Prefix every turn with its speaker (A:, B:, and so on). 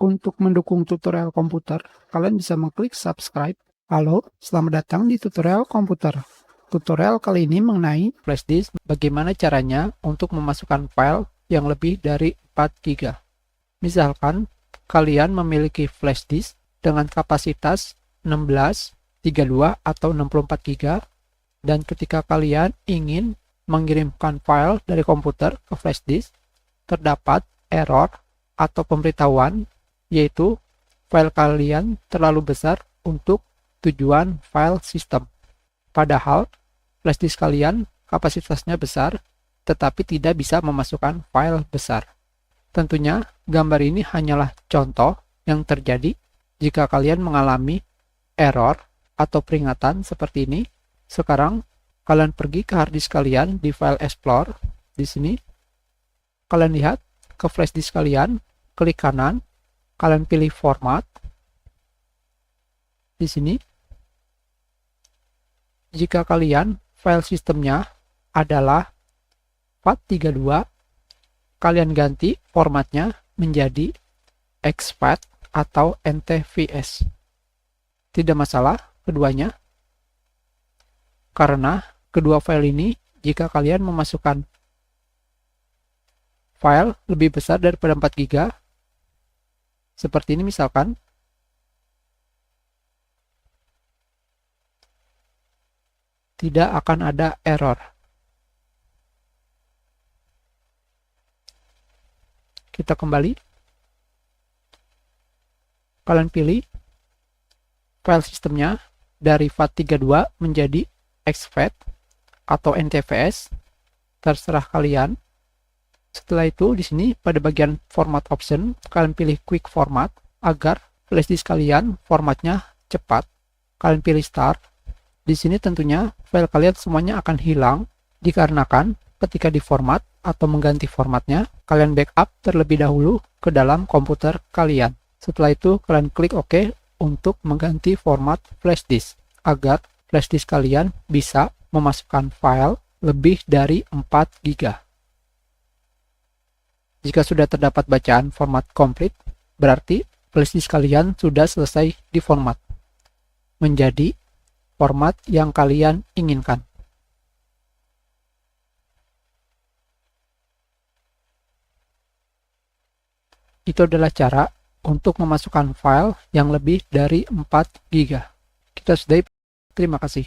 A: Untuk mendukung tutorial komputer, kalian bisa mengklik subscribe. Halo, selamat datang di tutorial komputer. Tutorial kali ini mengenai flash disk, bagaimana caranya untuk memasukkan file yang lebih dari 4 GB. Misalkan, kalian memiliki flash disk dengan kapasitas 16, 32, atau 64 GB, dan ketika kalian ingin mengirimkan file dari komputer ke flash disk, terdapat error atau pemberitahuan yaitu file kalian terlalu besar untuk tujuan file system. Padahal flash disk kalian kapasitasnya besar tetapi tidak bisa memasukkan file besar. Tentunya gambar ini hanyalah contoh yang terjadi jika kalian mengalami error atau peringatan seperti ini. Sekarang kalian pergi ke hard disk kalian di file Explorer. Di sini kalian lihat ke flash disk kalian, klik kanan, kalian pilih format. Di sini, jika kalian file sistemnya adalah FAT32, kalian ganti formatnya menjadi exFAT atau NTFS. Tidak masalah keduanya, karena kedua file ini jika kalian memasukkan file lebih besar daripada 4 GB, seperti ini misalkan, tidak akan ada error. Kita kembali. Kalian pilih file sistemnya dari FAT32 menjadi exFAT atau NTFS, terserah kalian. Setelah itu, di sini pada bagian format option, kalian pilih quick format agar flash disk kalian formatnya cepat. Kalian pilih start. Di sini tentunya file kalian semuanya akan hilang dikarenakan ketika diformat atau mengganti formatnya, kalian backup terlebih dahulu ke dalam komputer kalian. Setelah itu, kalian klik OK untuk mengganti format flash disk agar flash disk kalian bisa memasukkan file lebih dari 4 GB. Jika sudah terdapat bacaan format komplit, berarti flash disk kalian sudah selesai diformat menjadi format yang kalian inginkan. Itu adalah cara untuk memasukkan file yang lebih dari 4 GB. Kita sudahi. Terima kasih.